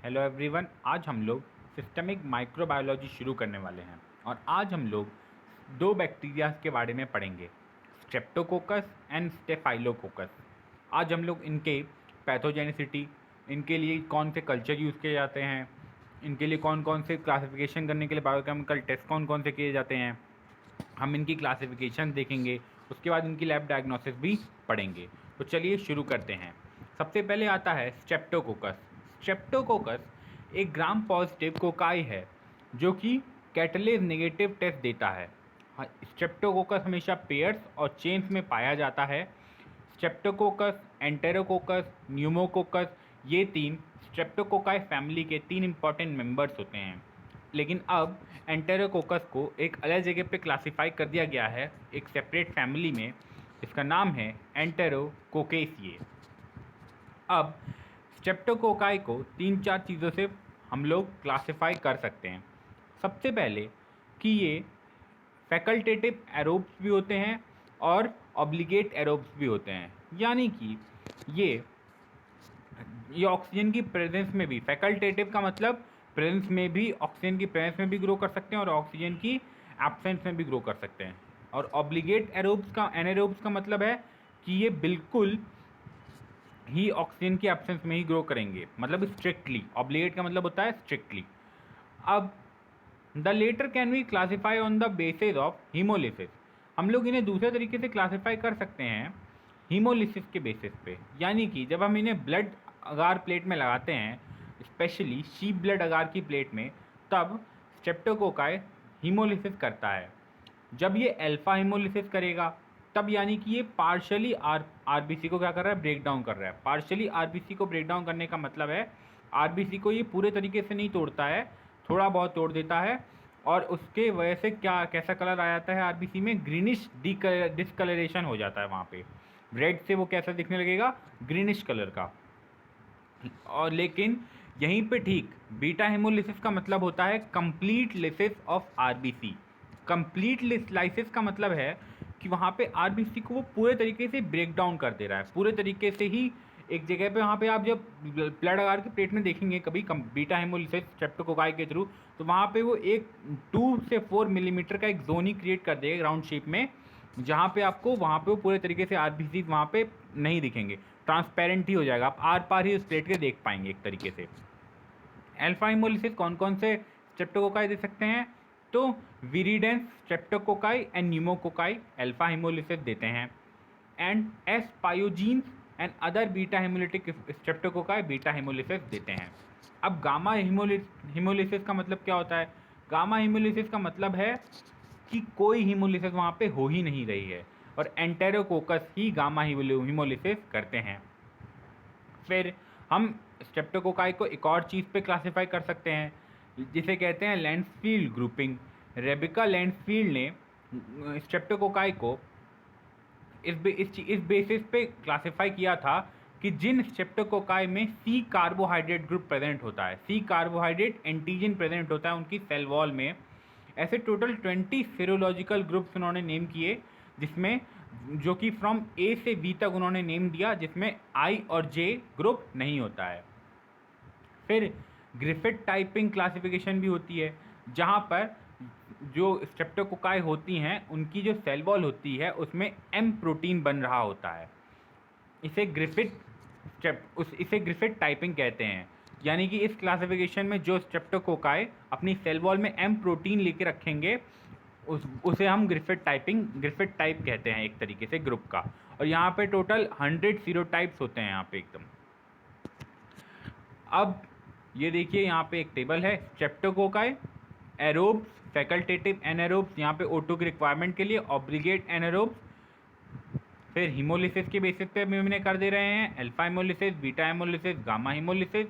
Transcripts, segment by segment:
Hello everyone. आज हम लोग सिस्टमिक माइक्रोबायोलॉजी शुरू करने वाले हैं और आज हम लोग दो बैक्टीरिया के बारे में पढ़ेंगे, स्ट्रेप्टोकोकस एंड स्टेफाइलोकोकस। आज हम लोग इनके पैथोजेनिसिटी, इनके लिए कौन से कल्चर यूज़ किए जाते हैं, इनके लिए कौन कौन से क्लासिफिकेशन करने के लिए बायोकेमिकल टेस्ट कौन कौन से किए जाते हैं, हम इनकी क्लासिफिकेशन देखेंगे। उसके बाद इनकी लैब डायग्नोसिस भी पढ़ेंगे। तो चलिए शुरू करते हैं। सबसे पहले आता है स्ट्रेप्टोकोकस। स्ट्रेप्टोकोकस एक ग्राम पॉजिटिव कोकाई है जो कि कैटलेज नेगेटिव टेस्ट देता है। स्ट्रेप्टोकोकस हमेशा पेयर्स और चेन्स में पाया जाता है। स्ट्रेप्टोकोकस, एंटेरोकोकस, न्यूमोकोकस, ये तीन स्ट्रेप्टोकोकाई फैमिली के तीन इंपॉर्टेंट मेंबर्स होते हैं। लेकिन अब एंटेरोकोकस को एक अलग जगह पे क्लासिफाई कर दिया गया है, एक सेपरेट फैमिली में। इसका नाम है एंटेरोकोकेसिए। अब स्ट्रेप्टोकोकाई को 3-4 चीज़ों से हम लोग क्लासिफाई कर सकते हैं। सबसे पहले कि ये फैकल्टेटिव एरोब्स भी होते हैं और ऑब्लिगेट एरोब्स भी होते हैं, यानी कि ये ऑक्सीजन की प्रेजेंस में भी, फैकल्टेटिव का मतलब प्रेजेंस में भी, ऑक्सीजन की प्रेजेंस में भी ग्रो कर सकते हैं और ऑक्सीजन की एब्सेंस में भी ग्रो कर सकते हैं। और ऑब्लिगेट एनारोब्स का मतलब है कि ये बिल्कुल ही ऑक्सीजन की एब्सेंस में ही ग्रो करेंगे, मतलब स्ट्रिक्टली। ऑब्लिगेट का मतलब होता है स्ट्रिक्टली। अब the latter can be classify on the basis of haemolysis. हम लोग इन्हें दूसरे तरीके से क्लासीफाई कर सकते हैं हीमोलिसिस के बेसिस पे, यानी कि जब हम इन्हें ब्लड अगार प्लेट में लगाते हैं, स्पेशली शीप ब्लड अगार की प्लेट में, तब स्ट्रेप्टोकोकाई हीमोलिसिस करता है। जब ये अल्फा हीमोलिसिस करेगा तब यानी कि ये पार्शली आरबीसी को क्या कर रहा है, ब्रेक डाउन कर रहा है। पार्शली आरबीसी को ब्रेक डाउन करने का मतलब है आरबीसी को ये पूरे तरीके से नहीं तोड़ता है, थोड़ा बहुत तोड़ देता है, और उसके वजह से क्या कैसा कलर आ जाता है आरबीसी में, ग्रीनिश डिस्कलरेशन हो जाता है। वहाँ पे रेड से वो कैसा दिखने लगेगा, ग्रीनिश कलर का। और लेकिन यहीं पे ठीक बीटा हेमोलिसिस का मतलब होता है complete lysis of RBC. Complete lysis का मतलब है कि वहाँ पे आरबीसी को वो पूरे तरीके से ब्रेक डाउन कर दे रहा है, पूरे तरीके से ही एक जगह पे। वहाँ पे आप जब ब्लड अगार के प्लेट में देखेंगे कभी बीटा हेमोलिसिस स्ट्रेप्टोकोकाई के थ्रू, तो वहाँ पे वो एक 2 से 4 मिलीमीटर का एक जोन ही क्रिएट कर देगा राउंड शेप में, जहाँ पे आपको वहाँ पे वो पूरे तरीके से आरबीसी वहाँ पे नहीं दिखेंगे, ट्रांसपेरेंट ही हो जाएगा, आप आर पार ही उस प्लेट के देख पाएंगे एक तरीके से। अल्फा हेमोलिसिस कौन कौन से स्ट्रेप्टोकोकाई दे सकते हैं, तो viridans, streptococci and pneumococci alpha haemolysis देते हैं, and S पायोजीन्स and other beta haemolytic streptococci beta haemolysis देते हैं। अब गामा हेमोलिसिस का मतलब क्या होता है? गामा हेमोलिसिस का मतलब है कि कोई हीमोलिसिस वहाँ पे हो ही नहीं रही है, और एंटेरोकोकस ही गामा हीमोलिसिस करते हैं। फिर हम स्ट्रेप्टोकोकाई को एक और चीज़ पे क्लासिफाई कर सकते हैं, जिसे कहते हैं लैंड्सफील्ड ग्रुपिंग। रेबिका लैंड्सफील्ड ने स्ट्रेप्टोकोकाई को इस बेसिस पे क्लासिफाई किया था कि जिन स्ट्रेप्टोकोकाई में सी कार्बोहाइड्रेट ग्रुप प्रेजेंट होता है, सी कार्बोहाइड्रेट एंटीजन प्रेजेंट होता है उनकी सेल वॉल में, ऐसे टोटल 20 सीरोलॉजिकल ग्रुप्स उन्होंने नेम किए, जिसमें जो कि फ्रॉम ए से बी तक उन्होंने नेम दिया, जिसमें आई और जे ग्रुप नहीं होता है। फिर ग्रिफिथ टाइपिंग क्लासिफिकेशन भी होती है, जहाँ पर जो स्ट्रेप्टोकोकाई होती हैं उनकी जो सेल वॉल होती है उसमें एम प्रोटीन बन रहा होता है। इसे ग्रिफिथ टाइपिंग कहते हैं, यानी कि इस क्लासिफिकेशन में जो स्ट्रेप्टोकोकाई अपनी सेल वॉल में एम प्रोटीन लेके रखेंगे उसे हम ग्रिफिथ टाइप कहते हैं, एक तरीके से ग्रुप का। और यहाँ पे टोटल 100 सीरोटाइप्स होते हैं यहाँ पे एकदम। अब ये देखिए यहाँ पे एक टेबल है, स्ट्रेप्टोकोकाई, एरोब्स, फैकल्टेटिव एनारोब्स, यहाँ पे O2 की रिक्वायरमेंट के लिए, ऑब्लिगेट एनारोब्स। फिर हीमोलिसिस के बेसिस पे हम इन्हें कर दे रहे हैं alpha haemolysis, beta haemolysis, gamma haemolysis.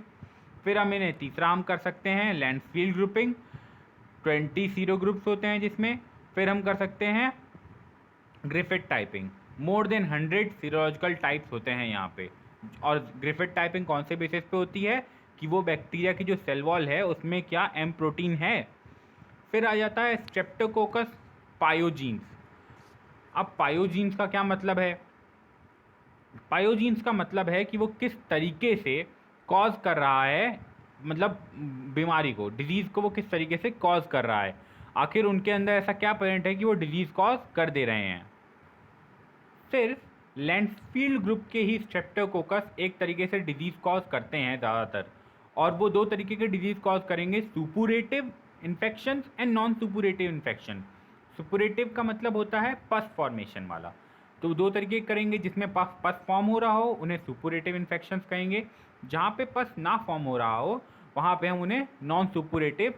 फिर हम इन्हें तीसरा हम कर सकते हैं लैंड्सफील्ड ग्रुपिंग, 20 सीरो ग्रुप्स होते हैं जिसमें। फिर हम कर सकते हैं Griffith typing, more than 100 serological types होते हैं यहाँ पे। और ग्रिफिथ टाइपिंग कौन से बेसिस पे होती है कि वो बैक्टीरिया की जो सेल वॉल है उसमें क्या एम प्रोटीन है। फिर आ जाता है स्ट्रेप्टोकोकस पायोजीन्स। अब पायोजीन्स का क्या मतलब है? पायोजीन्स का मतलब है कि वो किस तरीके से कॉज कर रहा है मतलब बीमारी को, डिजीज़ को वो किस तरीके से कॉज कर रहा है, आखिर उनके अंदर ऐसा क्या प्रेजेंट है कि वो डिजीज़ कॉज कर दे रहे हैं। फिर लैंडफील्ड ग्रुप के ही स्ट्रेप्टोकोकस एक तरीके से डिजीज़ कॉज करते हैं ज़्यादातर, और वो दो तरीके के डिजीज़ कॉज करेंगे, suppurative infection and non suppurative infection. Suppurative का मतलब होता है पस फॉर्मेशन वाला, तो दो तरीके करेंगे, जिसमें पस फॉर्म हो रहा हो उन्हें सुपुरेटिव इन्फेक्शन कहेंगे, जहाँ पे पस ना फॉर्म हो रहा हो वहाँ पे हम उन्हें नॉन सुपुरेटिव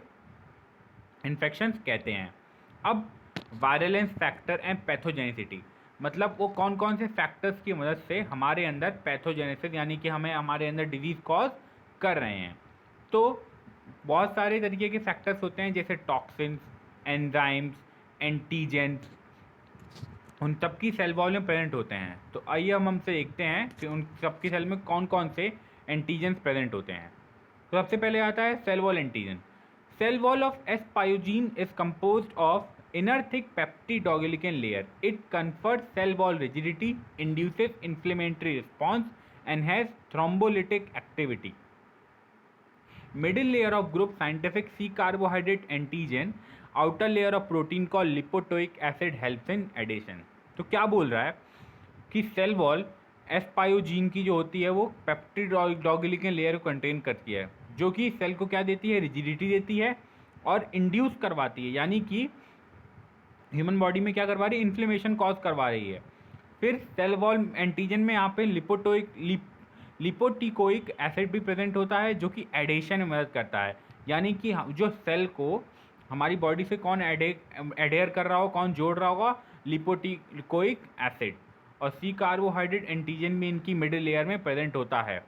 इन्फेक्शंस कहते हैं। अब वायरलेंस फैक्टर एंड पैथोजेनिसिटी, मतलब वो कौन कौन से फैक्टर्स की मदद से हमारे अंदर पैथोजेनेसिस यानी कि हमें हमारे अंदर डिजीज़ कॉज कर रहे हैं। तो बहुत सारे तरीके के फैक्टर्स होते हैं, जैसे टॉक्सिन्स, एंजाइम्स, एंटीजेंस, उन सबकी सेल वॉल में प्रेजेंट होते हैं। तो आइए हम हमसे देखते हैं कि उन सबकी सेल में कौन कौन से एंटीजेंस प्रेजेंट होते हैं। तो सबसे पहले आता है cell wall antigen. Cell wall of S. pyogene is composed of inner thick peptidoglycan layer. It confers cell wall rigidity, induces inflammatory response, and has thrombolytic activity. Middle layer of group scientific C carbohydrate antigen, outer layer of protein called lipoic acid helps in adhesion. तो क्या बोल रहा है कि cell wall एस्पायोजीन की जो होती है वो पेप्टिडोग्लिकन लेयर को कंटेन करती है, जो कि सेल को क्या देती है, रिजिडिटी देती है और इंड्यूस करवाती है, यानी कि ह्यूमन बॉडी में क्या करवा रही है, इन्फ्लेमेशन कॉज करवा रही है। फिर सेल वॉल एंटीजन में यहाँ पे लिपोटिकोइक एसिड भी प्रेजेंट होता है, जो कि एडेशन में मदद करता है, यानी कि जो सेल को हमारी बॉडी से कौन एडेयर कर रहा हो, कौन जोड़ रहा होगा, लिपोटिकोइक एसिड। और सी कार्बोहाइड्रेट एंटीजन भी इनकी मिडिल लेयर में प्रेजेंट होता है,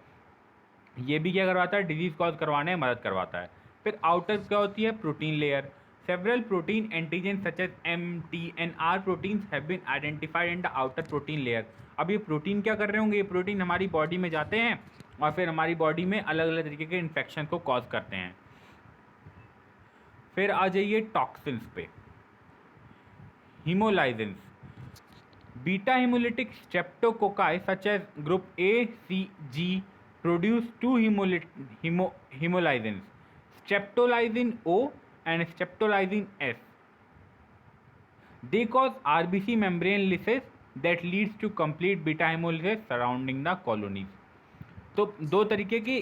ये भी क्या करवाता है, डिजीज कॉज करवाने में मदद करवाता है। फिर आउटर क्या होती है, protein layer. Several protein antigen such as mTNR proteins have been identified in the outer protein layer. अब ये प्रोटीन क्या कर रहे होंगे, ये प्रोटीन हमारी बॉडी में जाते हैं और फिर हमारी बॉडी में अलग अलग तरीके के इन्फेक्शन को कॉज करते हैं। फिर आ जाइए टॉक्सिन्स पे। हीमोलाइजेंस, beta hemolytic streptococci such as group A, C, G produce two hemolysins, streptolysine O and streptolysine S. They cause RBC membrane lysis that leads to complete beta hemolysis surrounding the colonies. तो दो तरीके की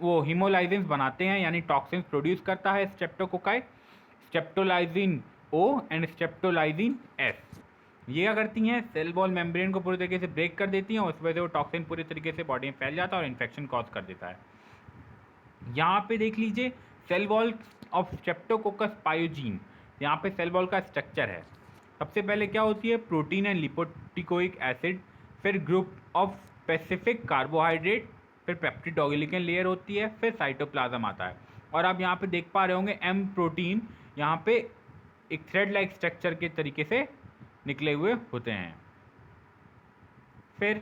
वो हीमोलाइजेंस बनाते हैं, यानी toxins produce करता है streptococci, स्ट्रेप्टोलाइजिन O and streptolysin S। ये क्या करती हैं, सेल वॉल मेम्ब्रेन को पूरी तरीके से ब्रेक कर देती हैं और उस वजह से वो टॉक्सिन पूरी तरीके से बॉडी में फैल जाता है और इन्फेक्शन कॉज कर देता है। यहाँ पे देख लीजिए सेल वॉल ऑफ स्ट्रेप्टोकोकस पायोजीन, यहाँ पे सेल वॉल का स्ट्रक्चर है। सबसे पहले क्या होती है, प्रोटीन एंड लिपोटिकोइक एसिड, फिर ग्रुप ऑफ स्पेसिफिक कार्बोहाइड्रेट, फिर पेप्टिडोग्लिकन लेयर होती है, फिर साइटोप्लाज्म आता है। और आप यहाँ पे देख पा रहे होंगे एम प्रोटीन यहाँ पे एक थ्रेड लाइक स्ट्रक्चर के तरीके से निकले हुए होते हैं। फिर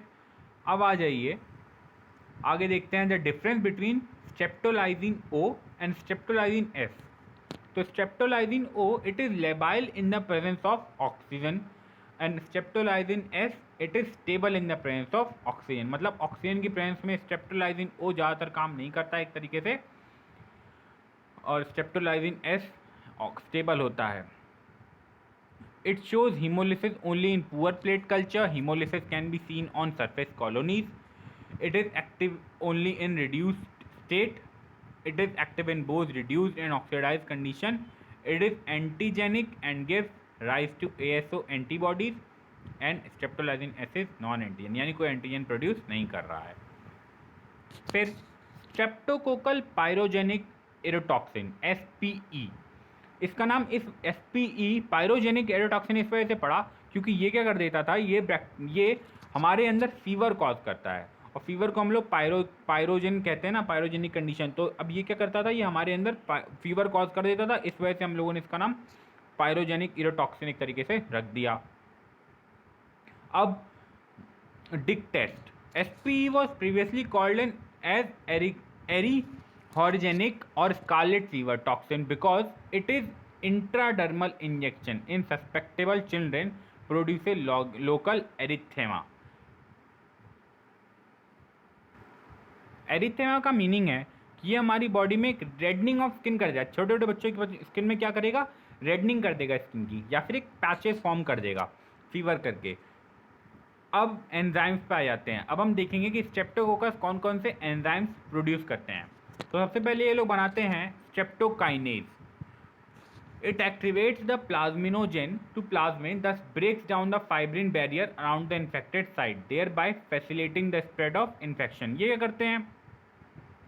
अब आ जाइए आगे देखते हैं the difference between streptolysin O and streptolysin S। तो streptolysin O it is labile in the presence of oxygen and streptolysin S it is stable in the presence of oxygen. मतलब ऑक्सीजन की प्रेजेंस में streptolysin O ज़्यादातर काम नहीं करता है एक तरीके से, और स्ट्रेप्टोलाइजिन S स्टेबल होता है। It shows hemolysis only in poor plate culture. Hemolysis can be seen on surface colonies. It is active only in reduced state. It is active in both reduced and oxidized condition. It is antigenic and gives rise to ASO antibodies. And streptolysine S is non-antigen, यानी कोई antigen produce नहीं कर रहा है। फिर streptococcal pyrogenic एरोटॉक्सिन SPE, इसका नाम इस SPE पायरोजेनिक एरोटॉक्सिन इस वजह से पड़ा क्योंकि ये क्या कर देता था, ये हमारे अंदर फीवर कॉज करता है, और फीवर को हम लोग पायरोजन कहते हैं ना, पायरोजेनिक कंडीशन। तो अब ये क्या करता था, ये हमारे अंदर फीवर कॉज कर देता था, इस वजह से हम लोगों ने इसका नाम पायरोजेनिक एरोटॉक्सिन एक तरीके से रख दिया। अब Dick test, SPE was previously called an as erythrogenic और scarlet fever toxin because it is intradermal injection in susceptible children produce a local erythema. Erythema का मीनिंग है कि ये हमारी बॉडी में एक रेडनिंग ऑफ स्किन कर जाए, छोटे छोटे बच्चों की स्किन में क्या करेगा, रेडनिंग कर देगा स्किन की, या फिर एक पैचेस फॉर्म कर देगा फीवर करके। अब एंजाइम्स पे आ जाते हैं। अब हम देखेंगे कि स्ट्रेप्टोकोकस कौन कौन से एंजाइम्स प्रोड्यूस करते हैं। तो सबसे पहले ये लोग बनाते हैं streptokinase. It activates the plasminogen to plasmin, thus breaks down the fibrin barrier around the infected site, thereby facilitating the spread of infection। ये क्या करते हैं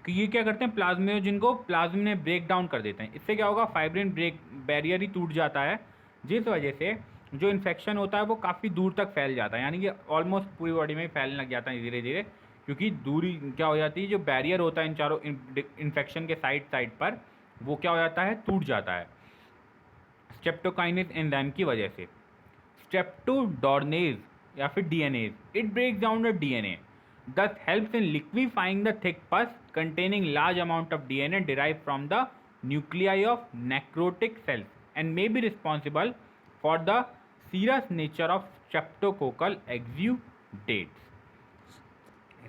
कि ये क्या करते हैं, प्लाज्मिनोजन को प्लाज्मिन में ब्रेक डाउन कर देते हैं। इससे क्या होगा, फाइब्रिन ब्रेक बैरियर ही टूट जाता है, जिस वजह से जो इन्फेक्शन होता है वो काफ़ी दूर तक फैल जाता है, यानी कि ऑलमोस्ट पूरी बॉडी में फैलने लग जाता है धीरे धीरे, क्योंकि दूरी क्या हो जाती है, जो बैरियर होता है इन चारों इन्फेक्शन के साइड पर, वो क्या हो जाता है, टूट जाता है स्ट्रेप्टोकाइनेज एंजाइम की वजह से। स्ट्रेप्टोडोर्नेज या फिर DNase, it breaks down the DNA, thus helps in liquefying the thick pus containing large amount of DNA derived from the nuclei of necrotic cells and may be responsible for the serous nature of streptococcal exudates।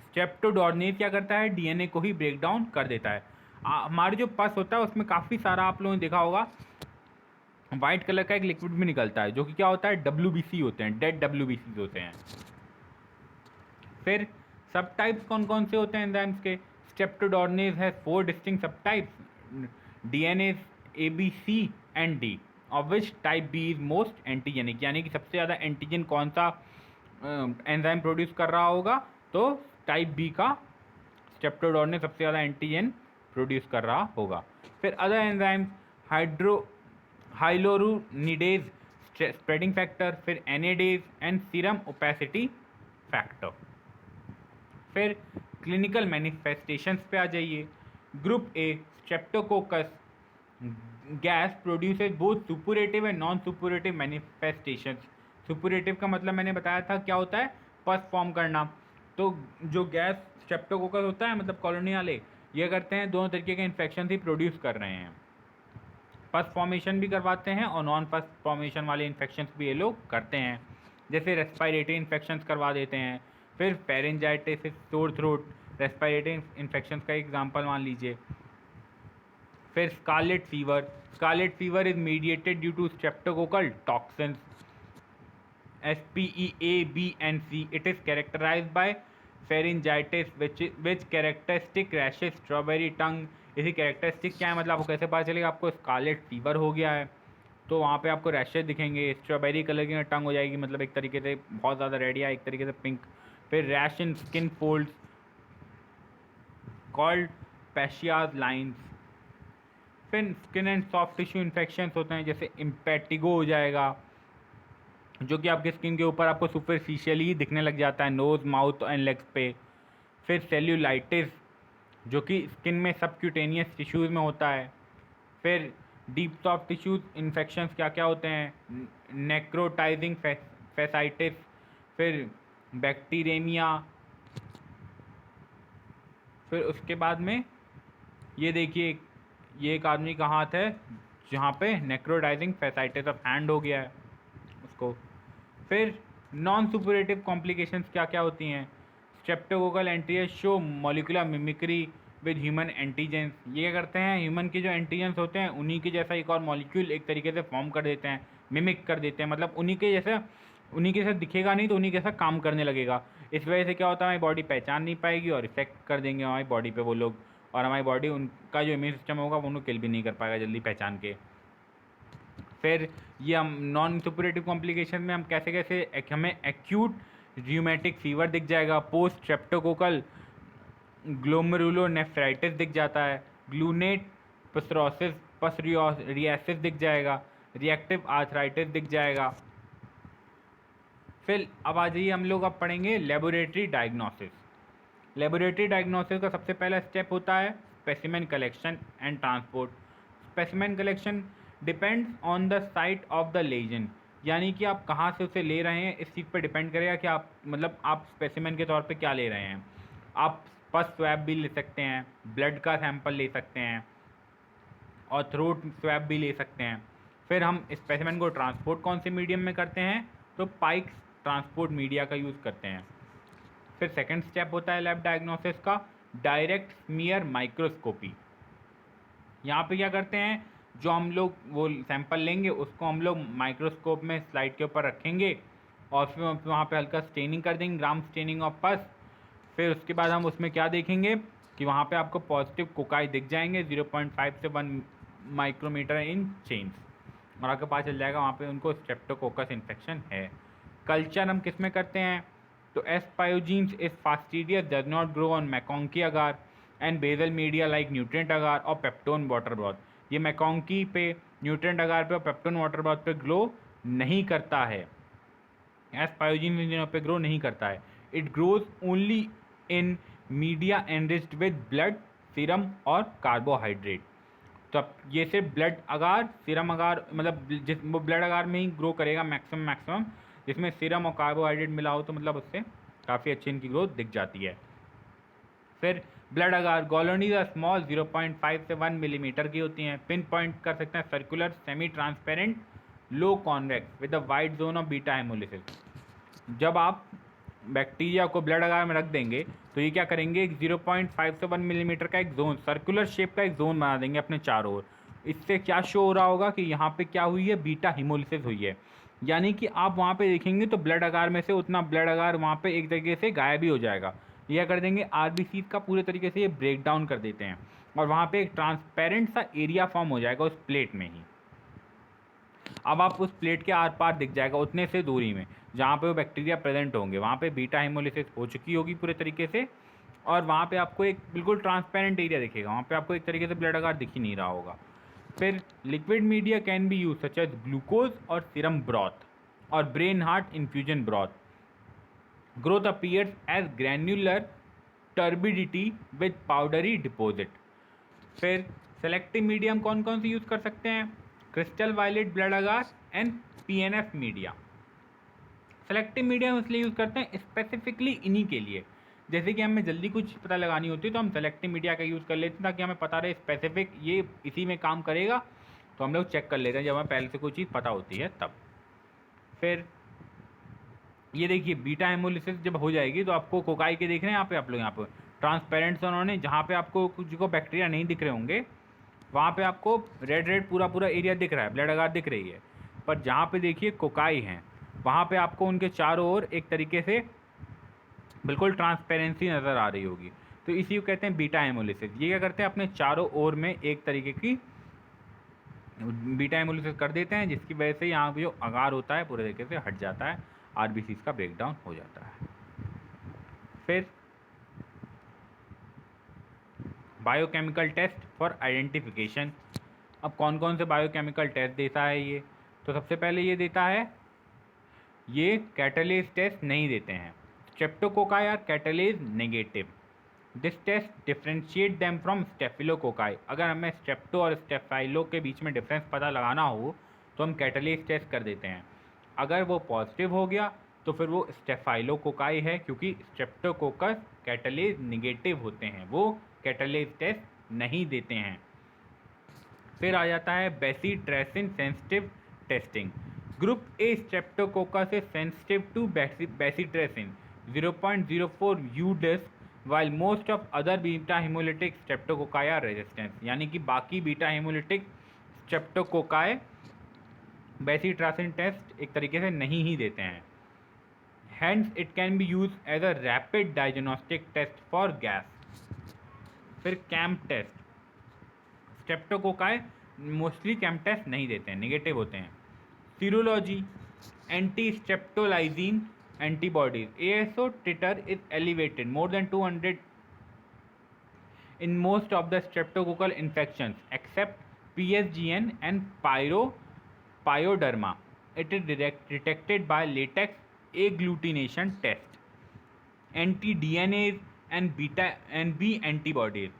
स्ट्रेप्टोडोर्नेज क्या करता है, DNA को ही break down कर देता है। हमारे जो पस होता है उसमें काफ़ी सारा, आप लोगों ने देखा होगा, वाइट कलर का एक लिक्विड भी निकलता है, जो कि क्या होता है, WBC होते हैं, डेड WBC होते हैं। फिर सब टाइप्स कौन कौन से होते हैं एंजाइम्स के, स्ट्रेप्टोडोर्नेज है 4 डिस्टिंक्ट सब types, DNAs ABC and D, of which type B is most antigenic, यानी कि सबसे ज़्यादा एंटीजन कौन सा एंजाइम प्रोड्यूस कर रहा होगा, तो टाइप B का स्ट्रेप्टोडोर्नेज सबसे ज़्यादा एंटीजन प्रोड्यूस कर रहा होगा। फिर other enzymes hyaluronidase spreading factor, फिर NADase and serum opacity factor. फिर क्लिनिकल मैनिफेस्टेशंस पे आ जाइए। Group A, streptococcus GAS produces both suppurative and non suppurative manifestations. Suppurative का मतलब मैंने बताया था क्या होता है, पस फॉर्म करना। तो जो गैस स्ट्रेप्टोकोकस होता है, मतलब कॉलोनी वाले, ये करते हैं दोनों तरीके के इन्फेक्शन ही प्रोड्यूस कर रहे हैं, पस फॉर्मेशन भी करवाते हैं और नॉन पस फॉर्मेशन वाले इन्फेक्शंस भी ये लोग करते हैं, जैसे रेस्पिरेटरी इन्फेक्शंस करवा देते हैं। फिर pharyngitis, sore throat, respiratory infections का एग्जांपल मान लीजिए। फिर scarlet fever is mediated due to streptococcal toxins SPEA, B and C. It is characterized by pharyngitis which characteristic rashes, strawberry tongue। इसी कैरेक्टरिस्टिक क्या है, मतलब आपको कैसे पता चलेगा आपको स्कारलेट फीवर हो गया है, तो वहाँ पे आपको रैशेज दिखेंगे, स्ट्रॉबेरी कलर की टंग हो जाएगी, मतलब एक तरीके से बहुत ज़्यादा रेड या एक तरीके से पिंक। फिर रैश इन स्किन फोल्ड्स कॉल्ड पैशियाज लाइन्स। फिर skin and soft tissue infections होते हैं, जैसे इम्पेटिगो हो जाएगा, जो कि आपके स्किन के ऊपर आपको सुपरफिशियली दिखने लग जाता है, नोज़, माउथ एंड लेग्स पे। फिर सेल्यूलाइटिस, जो कि स्किन में सबक्यूटेनियस टिश्यूज़ में होता है। फिर डीप सॉफ्ट टिश्यूज इन्फेक्शंस क्या क्या होते हैं, नेक्रोटाइजिंग फैसाइटिस, फिर बैक्टीरियमिया। फिर उसके बाद में ये देखिए, ये एक आदमी का हाथ है जहाँ पे नेक्रोटाइजिंग फैसाइटिस ऑफ हैंड हो गया है उसको। फिर नॉन सुपरेटिव कॉम्प्लिकेशंस क्या क्या होती हैं, streptococcal antigen show molecular mimicry with human antigens. ये क्या करते हैं, ह्यूमन के जो एंटीजेंस होते हैं उन्हीं के जैसा एक और मॉलिक्यूल एक तरीके से फॉर्म कर देते हैं, मिमिक कर देते हैं, मतलब उन्हीं के जैसा दिखेगा नहीं तो उन्हीं के जैसा काम करने लगेगा। इस वजह से क्या होता है, हमारी बॉडी पहचान नहीं पाएगी और इफेक्ट कर देंगे हमारी बॉडी पे वो लोग, और हमारी बॉडी उनका जो इम्यून सिस्टम होगा वो उन्हें किल भी नहीं कर पाएगा जल्दी पहचान के। फिर ये हम नॉन सुपरेटिव कॉम्प्लिकेशन में हम कैसे कैसे हमें एक्यूट र्यूमेटिक फीवर दिख जाएगा, पोस्ट स्ट्रेप्टोकोकल ग्लोमेरुलोनेफ्राइटिस दिख जाता है, ग्लूनेट पसरियासिस दिख जाएगा, रिएक्टिव आर्थराइटिस दिख जाएगा। फिर अब आ जाइए, हम लोग अब पढ़ेंगे लेबोरेटरी डायग्नोसिस। लेबोरेटरी डायग्नोसिस का सबसे पहला स्टेप होता है specimen collection and transport. Specimen collection depends on the site of the lesion, यानी कि आप कहाँ से उसे ले रहे हैं इस चीज़ पर डिपेंड करेगा कि आप मतलब आप स्पेसिमेन के तौर पे क्या ले रहे हैं। आप पस स्वैब भी ले सकते हैं, ब्लड का सैंपल ले सकते हैं और थ्रोट स्वैब भी ले सकते हैं। फिर हम स्पेसिमेन को ट्रांसपोर्ट कौन से मीडियम में करते हैं, तो पाइक्स ट्रांसपोर्ट मीडिया का यूज़ करते हैं। फिर सेकंड स्टेप होता है लैब डायग्नोसिस का डायरेक्ट स्मीयर माइक्रोस्कोपी। यहाँ पे क्या करते हैं, जो हम लोग वो सैंपल लेंगे उसको हम लोग माइक्रोस्कोप में स्लाइड के ऊपर रखेंगे और फिर वहाँ पे हल्का स्टेनिंग कर देंगे, ग्राम स्टेनिंग ऑफ पस। फिर उसके बाद हम उसमें क्या देखेंगे कि वहाँ पे आपको पॉजिटिव कोकाई दिख जाएंगे 0.5 से 1 माइक्रोमीटर इन चेंज, और आपको पता चल जाएगा वहाँ पे उनको स्ट्रेप्टोकोकस इन्फेक्शन है। कल्चर हम किस में करते हैं, तो S pyogenes is fastidious does not grow on MacConkey agar and basal media like nutrient agar और पेप्टोन वाटर ब्रॉथ। ये मैकोंकी पे, न्यूट्रिएंट अगार पे और पेप्टोन वाटर ब्रॉथ पे ग्रो नहीं करता है, एस्पायोजीन इन पे ग्रो नहीं करता है। It grows only in media enriched with blood, serum और कार्बोहाइड्रेट। तो अब ये सिर्फ ब्लड अगार, सीरम अगार, मतलब जिस वो ब्लड अगार में ही ग्रो करेगा मैक्सिमम, जिसमें सीरम और कार्बोहाइड्रेट मिला हो, तो मतलब उससे काफ़ी अच्छी इनकी ग्रोथ दिख जाती है। फिर blood agar colonies are small 0.5 से 1 मिलीमीटर की होती हैं। पिन पॉइंट कर सकते हैं circular semi transparent low convex with a wide zone of beta haemolysis. जब आप बैक्टीरिया को ब्लड अगार में रख देंगे तो ये क्या करेंगे, एक 0.5 से 1 मिलीमीटर का एक जोन, सर्कुलर शेप का एक जोन बना देंगे अपने चारों ओर। इससे क्या शो हो रहा होगा कि यहाँ पे क्या हुई है, बीटा हिमोलिसिस हुई है। यानी कि आप वहाँ पे देखेंगे तो ब्लड अगार में से उतना ब्लड अगार वहाँ पे एक तरीके से गायब ही हो जाएगा। यह कर देंगे आरबीसी का पूरे तरीके से ये ब्रेक डाउन कर देते हैं और वहाँ पे एक ट्रांसपेरेंट सा एरिया फॉर्म हो जाएगा उस प्लेट में ही। अब आप उस प्लेट के आर पार दिख जाएगा उतने से दूरी में जहाँ पे वो बैक्टीरिया प्रेजेंट होंगे, वहाँ पे बीटा हेमोलिसिस हो चुकी होगी पूरे तरीके से, और वहाँ पे आपको एक बिल्कुल ट्रांसपेरेंट एरिया दिखेगा, वहाँ पे आपको एक तरीके से ब्लड अगार दिख ही नहीं रहा होगा। फिर liquid media can be use such as glucose और सीरम ब्रॉथ और brain heart infusion broth. Growth appears as granular turbidity with powdery deposit. फिर सेलेक्टिव मीडियम कौन कौन से यूज़ कर सकते हैं, crystal violet blood agar and PNF media. Selective medium इसलिए यूज़ करते हैं स्पेसिफिकली इन्हीं के लिए, जैसे कि हमें जल्दी कुछ पता लगानी होती है तो हम सेलेक्टिव मीडिया का यूज़ कर लेते हैं ताकि हमें पता रहे स्पेसिफिक ये इसी में काम करेगा, तो हम लोग चेक कर लेते हैं जब हमें पहले से कोई चीज़ पता होती है तब। फिर ये देखिए बीटा हेमोलिसिस जब हो जाएगी तो आपको कोकाई के देख रहे हैं यहाँ पे आप लोग, यहाँ पे ट्रांसपेरेंट से उन्होंने जहाँ पे आपको कुछ को बैक्टीरिया नहीं दिख रहे होंगे वहाँ पे आपको रेड रेड पूरा पूरा एरिया दिख रहा है, ब्लड अगार दिख रही है, पर जहाँ पे देखिए कोकाई हैं वहाँ पे आपको उनके चारों ओर एक तरीके से बिल्कुल ट्रांसपेरेंसी नज़र आ रही होगी, तो इसी को कहते हैं बीटा हेमोलिसिस। ये क्या करते हैं अपने चारों ओर में एक तरीके की बीटा हेमोलिसिस कर देते हैं, जिसकी वजह से यहाँ पे जो अगार होता है पूरे तरीके से हट जाता है, आरबीसीज का ब्रेकडाउन हो जाता है। फिर बायोकेमिकल टेस्ट फॉर आइडेंटिफिकेशन। अब कौन कौन से बायोकेमिकल टेस्ट देता है ये, तो सबसे पहले ये देता है, ये कैटालेज टेस्ट नहीं देते हैं। Streptococci are catalase negative. This test differentiate them from staphylococci. अगर हमें स्ट्रेप्टो और स्टेफाइलो के बीच में डिफरेंस पता लगाना हो तो हम कैटालेज टेस्ट कर देते हैं। अगर वो पॉजिटिव हो गया तो फिर वो स्टेफाइलोकोकाई है, क्योंकि स्ट्रेप्टोकोकस कैटालेज निगेटिव होते हैं, वो कैटालेज टेस्ट नहीं देते हैं। फिर आ जाता है bacitracin sensitive testing. Group A streptococcus is sensitive to bacitracin 0.04 UDIS while most of other beta hemolytic streptococci are resistant। यानी कि बाकी beta haemolytic streptococci bacitracin test एक तरीके से नहीं ही देते हैं। Hence it can be used as a rapid diagnostic test for gas। फिर CAMP test, streptococci mostly CAMP test नहीं देते हैं, नेगेटिव होते हैं। Serology, anti streptolysin antibodies, ASO titer is elevated more than 200 in most of the streptococcal infections except PSGN and pyoderma। It is detected by latex agglutination test। Anti-DNAs and beta and B antibodies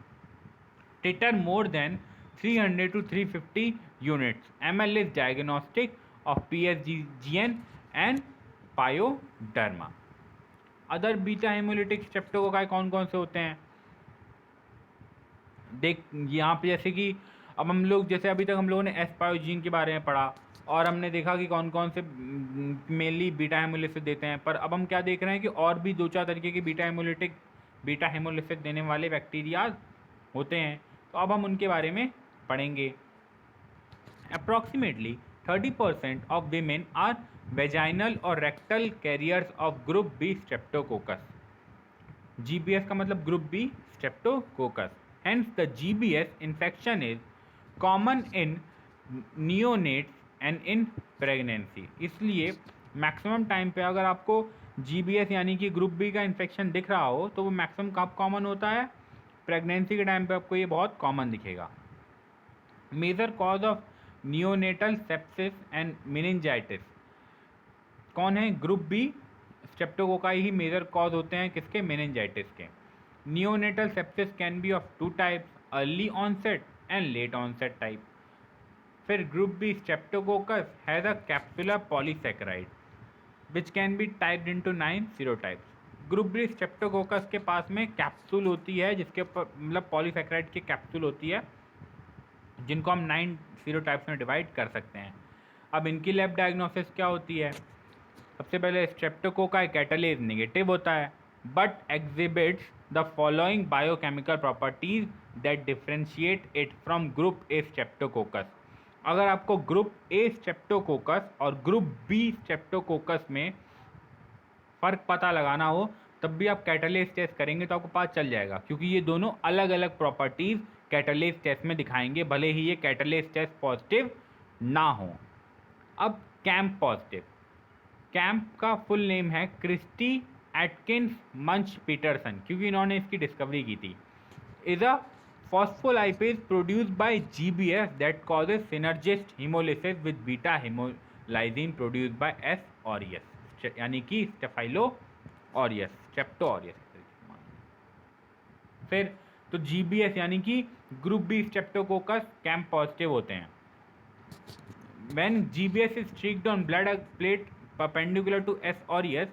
titer more than 300 to 350 units ml is diagnostic of PSGN and pyoderma. Other beta haemolytic streptococci कौन कौन से होते हैं, देख यहाँ पे जैसे कि अब हम लोग जैसे अभी तक हम लोगों ने एस्पायोजीन के बारे में पढ़ा और हमने देखा कि कौन कौन से मेनली बीटा हेमोलिसिस देते हैं, पर अब हम क्या देख रहे हैं कि और भी 2-4 तरीके के बीटा हेमोलिटिक बीटा हेमोलिसिस देने वाले बैक्टीरिया होते हैं। तो अब हम उनके बारे में पढ़ेंगे। Approximately 30% of women are vaginal or rectal carriers of group B streptococcus. GBS का मतलब group B streptococcus. Hence the GBS infection is common in neonates and in pregnancy. इसलिए मैक्सिमम टाइम पे अगर आपको GBS यानी कि ग्रुप बी का infection दिख रहा हो तो वो मैक्सिमम कब कॉमन होता है? प्रेगनेंसी के टाइम पे आपको ये बहुत कॉमन दिखेगा। Major cause of neonatal sepsis and meningitis कौन है? ग्रुप बी स्ट्रेप्टोकोकाई ही मेजर कॉज होते हैं किसके? मेनिंजाइटिस के। Neonatal sepsis can be of two types, early onset and late onset type. फिर group B streptococcus has a capsular polysaccharide which can be typed into 9 serotypes. Group B streptococcus के पास में capsule होती है जिसके ऊपर मतलब पॉलीसैकेराइड की कैप्सूल होती है जिनको हम 9 सीरोटाइप्स में डिवाइड कर सकते हैं। अब इनकी लैब डायग्नोसिस क्या होती है? सबसे पहले स्ट्रेप्टोकोकाई कैटालेज नेगेटिव होता है but exhibits the following biochemical properties that differentiate it from group A Streptococcus. अगर आपको ग्रुप ए स्ट्रेप्टोकोकस और ग्रुप बी स्ट्रेप्टोकोकस में फ़र्क पता लगाना हो तब भी आप कैटालेज टेस्ट करेंगे तो आपको पता चल जाएगा, क्योंकि ये दोनों अलग अलग प्रॉपर्टीज़ कैटालेज टेस्ट में दिखाएंगे, भले ही ये कैटालेज टेस्ट पॉजिटिव ना हो। अब कैंप पॉजिटिव, कैंप का फुल नेम है क्रिस्टी एटकिंस मंच पीटरसन, क्योंकि इन्होंने इसकी डिस्कवरी की थी। Is a phospholipase produced by GBS that causes synergist hemolysis with beta hemolysin produced by S. aureus, यानी कि स्टेफाइलो ऑरियस, स्ट्रेप्टो ऑरियस। फिर तो GBS यानी कि group B streptococcus CAMP positive होते हैं। When GBS is streaked on blood plate perpendicular to S. aureus,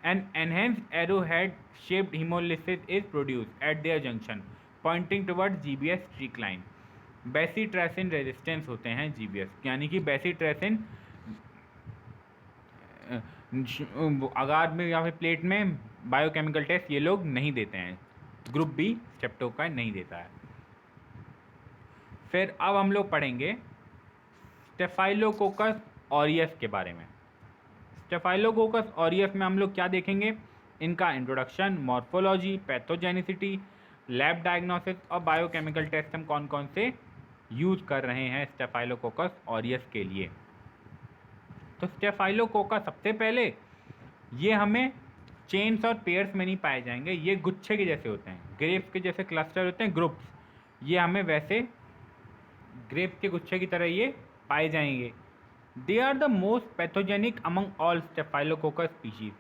an enhanced arrowhead shaped hemolysis is produced at their junction pointing toward GBS streak line. Bacitracin resistance होते हैं GBS, यानी कि bacitracin अगार में या फिर plate में biochemical test ये लोग नहीं देते हैं, ग्रुप बी स्ट्रेप्टोकाई नहीं देता है। फिर अब हम लोग पढ़ेंगे स्टेफाइलोकोकस ऑरियस के बारे में। स्टेफाइलोकोकस ऑरियस में हम लोग क्या देखेंगे? इनका introduction, morphology, pathogenicity, lab diagnosis और बायोकेमिकल टेस्ट हम कौन कौन से यूज़ कर रहे हैं स्टेफाइलोकोकस ऑरियस के लिए। तो स्टेफाइलोकोकस सबसे पहले ये हमें चेन्स और पेयर्स में नहीं पाए जाएंगे, ये गुच्छे के जैसे होते हैं, ग्रेप्स के जैसे क्लस्टर होते हैं ग्रुप्स, ये हमें वैसे ग्रेप्स के गुच्छे की तरह ये पाए जाएंगे। They are the most pathogenic among all staphylococcus species.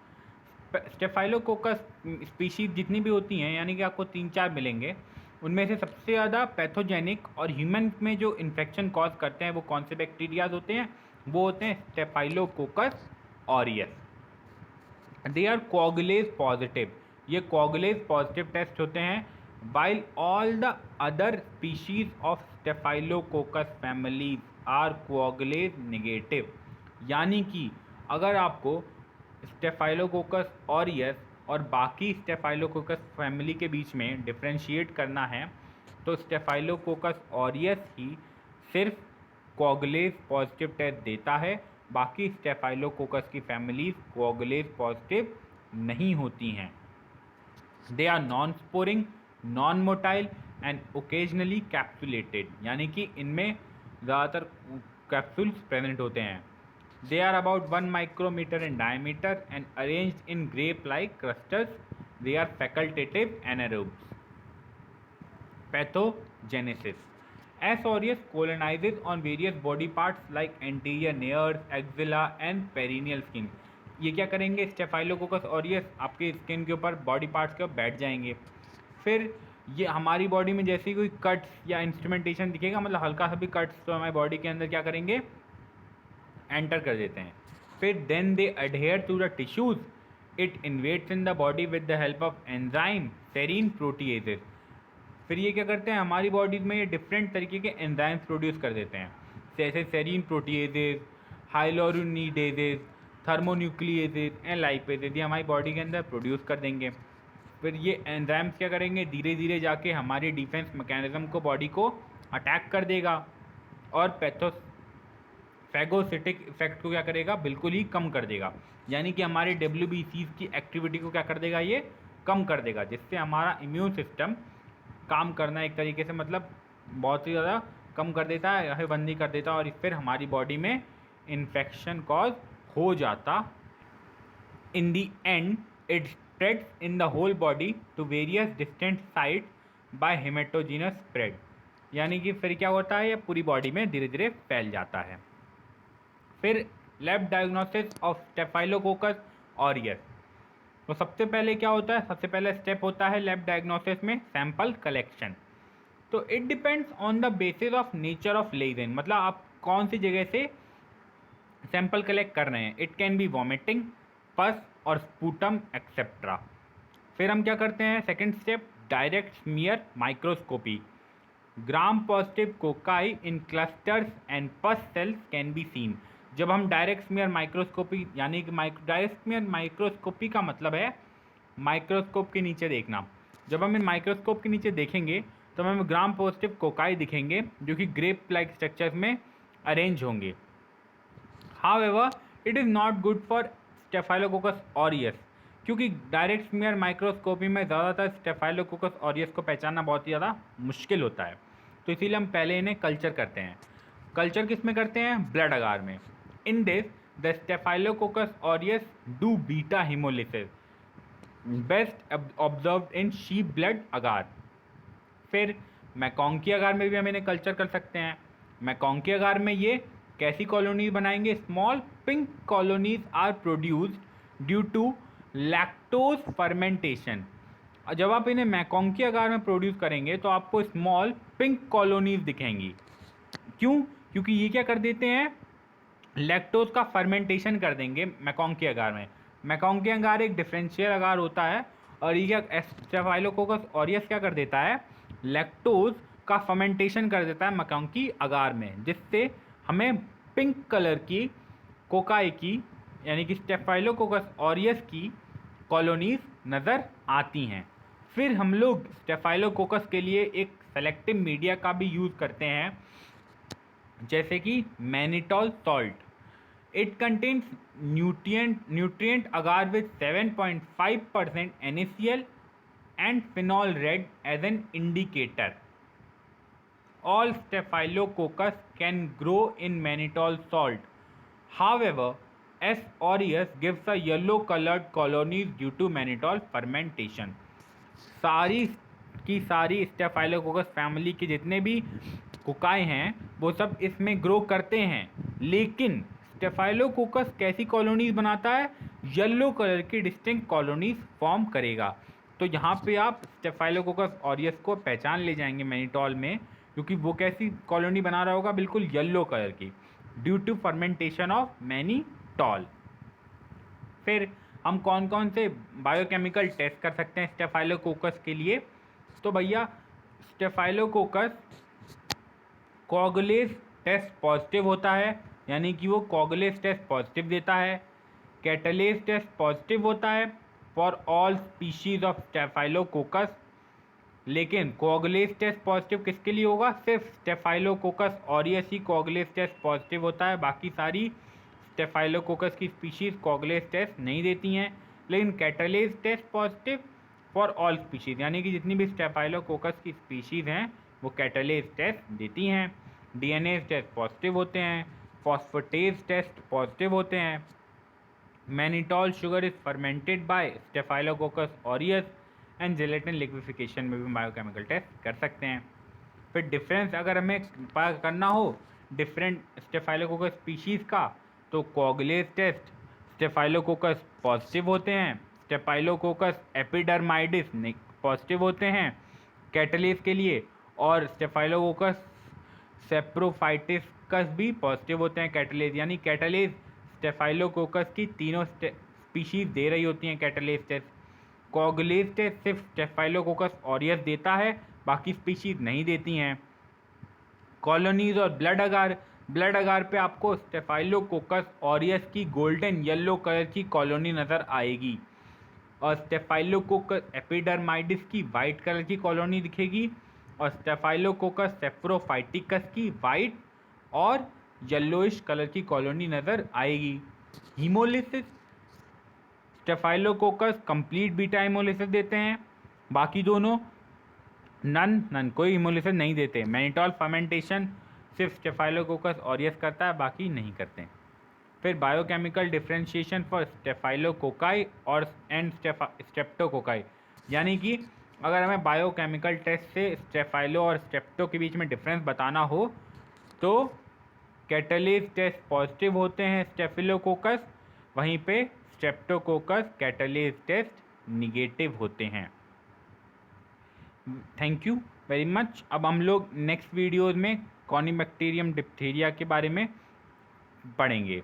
Staphylococcus species जितनी भी होती हैं, यानी कि आपको 3-4 मिलेंगे, उनमें से सबसे ज़्यादा पैथोजेनिक और ह्यूमन में जो इन्फेक्शन कॉज करते हैं वो कौन से बैक्टीरियाज होते हैं? वो होते हैं staphylococcus aureus. They are coagulase positive, ये कोगुलेज पॉजिटिव टेस्ट होते हैं, while all the other species of staphylococcus families are coagulase negative. यानी कि अगर आपको स्टेफाइलोकोकस ऑरियस और बाकी स्टेफाइलोकोकस फैमिली के बीच में डिफरेंशिएट करना है तो स्टेफाइलोकोकस ऑरियस ही सिर्फ कोगुलेज पॉजिटिव टेस्ट देता है, बाकी स्टेफाइलोकोकस की फैमिलीज कोगुलेज पॉजिटिव नहीं होती हैं। They are non sporing, non motile and occasionally capsulated, यानी कि इनमें ज़्यादातर कैप्सूल्स प्रेजेंट होते हैं। They are about 1 micrometer in diameter and arranged in grape-like clusters. They are facultative anaerobes. Pathogenesis. S. aureus colonizes on various body parts like anterior nares, axilla and perineal skin. ये क्या करेंगे? Staphylococcus aureus आपके skin के ऊपर, body parts के ऊपर बैठ जाएंगे। फिर ये हमारी बॉडी में जैसे ही कोई कट्स या इंस्ट्रूमेंटेशन दिखेगा, मतलब हल्का सा भी कट्स, तो हमारी बॉडी के अंदर क्या करेंगे? एंटर कर देते हैं। फिर then they adhere to the tissues, it invades in the body with the help of enzyme serine proteases. फिर ये क्या करते हैं? हमारी बॉडी में ये डिफरेंट तरीके के एंजाइम्स प्रोड्यूस कर देते हैं, जैसे सेरीन प्रोटीएजेस, हाइलोरुनिडेजेस, थर्मोन्यूक्लिएजेस एंड लाइपेजेस, ये हमारी बॉडी के अंदर प्रोड्यूस कर देंगे। फिर ये एंजाइम्स क्या करेंगे, धीरे धीरे जाके हमारी डिफेंस मैकेनिज्म को, बॉडी को अटैक कर देगा और फैगोसिटिक इफेक्ट को क्या करेगा, बिल्कुल ही कम कर देगा। यानी कि हमारे WBCs की एक्टिविटी को क्या कर देगा, ये कम कर देगा, जिससे हमारा इम्यून सिस्टम काम करना एक तरीके से मतलब बहुत ही ज़्यादा कम कर देता है या फिर बंद ही कर देता है, और फिर हमारी बॉडी में इन्फेक्शन कॉज हो जाता। In the end it spreads in the whole body to various distant sites by hematogenous spread. यानी कि फिर क्या होता है, ये पूरी बॉडी में धीरे धीरे फैल जाता है। फिर lab diagnosis of staphylococcus aureus. तो सबसे पहले क्या होता है, सबसे पहले स्टेप होता है लैब डायग्नोसिस में सैंपल कलेक्शन। तो it depends on the basis of nature of lesion, मतलब आप कौन सी जगह से सैंपल कलेक्ट कर रहे हैं। इट कैन बी वॉमिटिंग, पस और स्पूटम एक्सेट्रा। फिर हम क्या करते हैं, second step, direct smear microscopy. Gram positive cocci in clusters and पस सेल्स कैन बी सीन। जब हम डायरेक्ट स्मीयर माइक्रोस्कोपी, यानी कि डायरेक्ट स्मीयर माइक्रोस्कोपी का मतलब है माइक्रोस्कोप के नीचे देखना। जब हम इन माइक्रोस्कोप के नीचे देखेंगे तो हमें ग्राम पॉजिटिव कोकाई दिखेंगे जो कि ग्रेप लाइक स्ट्रक्चर्स में अरेंज होंगे। However it is not good for staphylococcus aureus, क्योंकि डायरेक्ट स्मीयर माइक्रोस्कोपी में ज़्यादातर स्टेफाइलोकोकस ऑरियस को पहचानना बहुत ही ज़्यादा मुश्किल होता है। तो इसीलिए हम पहले इन्हें कल्चर करते हैं। कल्चर किस में करते हैं, ब्लड अगार में। In this the staphylococcus aureus do beta hemolysis, best observed in sheep blood agar. फिर मैकॉन्की अगार में भी हम इन्हें कल्चर कर सकते हैं। मैकॉन्की अगार में ये कैसी कॉलोनीज बनाएंगे, small pink colonies are produced due to lactose fermentation. जब आप इन्हें मैकॉन्की अगार में प्रोड्यूस करेंगे तो आपको स्मॉल पिंक कॉलोनीज दिखेंगी। क्यों, क्योंकि ये क्या कर देते हैं, लैक्टोज का फर्मेंटेशन कर देंगे मैकॉन्की अगार में। मैकॉन्की अगार एक डिफरेंशियल अगार होता है और ये स्टेफाइलोकोकस ऑरियस क्या कर देता है, लैक्टोज का फर्मेंटेशन कर देता है मैकॉन्की अगार में, जिससे हमें पिंक कलर की कोकाई की, यानी कि स्टेफाइलोकोकस ऑरियस की कॉलोनीज नज़र आती हैं। फिर हम लोग स्टेफाइलोकोकस के लिए एक सेलेक्टिव मीडिया का भी यूज़ करते हैं, जैसे कि mannitol salt. It contains nutrient agar with 7.5% NaCl and phenol red as an indicator. All Staphylococcus can grow in mannitol salt. However, S. aureus gives a yellow-colored colonies due to mannitol fermentation. सारी की सारी staphylococcus family के जितने भी cocci हैं वो सब इसमें ग्रो करते हैं, लेकिन स्टेफाइलोकोकस कैसी कॉलोनीज बनाता है, येलो कलर की डिस्टिंक्ट कॉलोनीज फॉर्म करेगा। तो यहाँ पे आप स्टेफाइलोकोकस ऑरियस को पहचान ले जाएंगे मैनिटॉल में, क्योंकि वो कैसी कॉलोनी बना रहा होगा, बिल्कुल येलो कलर की, due to fermentation of mannitol. फिर हम कौन कौन से बायोकेमिकल टेस्ट कर सकते हैं स्टेफाइलोकोकस के लिए, तो भैया स्टेफाइलोकोकस कोगुलेज टेस्ट पॉजिटिव होता है, यानी कि वो कोगुलेज टेस्ट पॉजिटिव देता है। कैटलेज टेस्ट पॉजिटिव होता है for all species of staphylococcus, लेकिन कोगुलेज टेस्ट पॉजिटिव किसके लिए होगा, सिर्फ स्टेफाइलोकोकस ऑरियस ही कोगुलेज टेस्ट पॉजिटिव होता है, बाकी सारी स्टेफाइलोकोकस की स्पीशीज़ कोगुलेज टेस्ट नहीं देती हैं। लेकिन catalase test positive for all species, यानी कि जितनी भी स्टेफाइलोकोकस की स्पीशीज़ हैं वो कैटलेज टेस्ट देती हैं। DNA टेस्ट पॉजिटिव होते हैं, फॉस्फेटेज टेस्ट पॉजिटिव होते हैं। Mannitol sugar is fermented by staphylococcus aureus and gelatin liquefaction में भी बायोकेमिकल टेस्ट कर सकते हैं। फिर डिफरेंस अगर हमें पता करना हो डिफरेंट स्टेफाइलोकोकस स्पीशीज़ का, तो कोगुलेज टेस्ट स्टेफाइलोकोकस पॉजिटिव होते हैं, स्टेफाइलोकोकस एपिडर्माइडिस पॉजिटिव होते हैं कैटलेज के लिए, और स्टेफाइलोकोकस सेप्रोफाइटिस भी पॉजिटिव होते हैं कैटलेज। यानी कैटलेज स्टेफाइलोकोकस की तीनों स्पीशीज दे रही होती हैं कैटलेज टेस्ट। कोगुलेज टेस्ट सिर्फ स्टेफाइलोकोकस ऑरियस देता है, बाकी स्पीशीज नहीं देती हैं। कॉलोनीज और ब्लड अगार पे आपको स्टेफाइलोकोकस ऑरियस की गोल्डन येलो कलर की कॉलोनी नज़र आएगी। और स्टेफाइलोकोकस एपिडर्माइडिस की वाइट कलर की कॉलोनी दिखेगी और स्टेफाइलोकोकस सेप्रोफाइटिकस की वाइट और येलोइश कलर की कॉलोनी नज़र आएगी। Haemolysis, staphylococcus complete beta haemolysis देते हैं, बाकी दोनों नन कोई हीमोलिसिस नहीं देते। मैनिटॉल फर्मेंटेशन सिर्फ स्टेफाइलोकोकस ऑरियस करता है, बाकी नहीं करते। फिर बायोकेमिकल डिफ्रेंशिएशन फॉर स्टेफाइलोकोकाई और एंड स्ट्रेप्टोकोकाई, यानी कि अगर हमें बायोकेमिकल टेस्ट से स्टेफाइलो और स्ट्रेप्टो के बीच में डिफरेंस बताना हो तो कैटलेज टेस्ट पॉजिटिव होते हैं स्टेफिलोकोकस, वहीं पे स्ट्रेप्टोकोकस कैटलेज टेस्ट निगेटिव होते हैं। Thank you very much. अब हम लोग नेक्स्ट वीडियोज़ में कॉनिबैक्टीरियम डिप्थीरिया के बारे में पढ़ेंगे।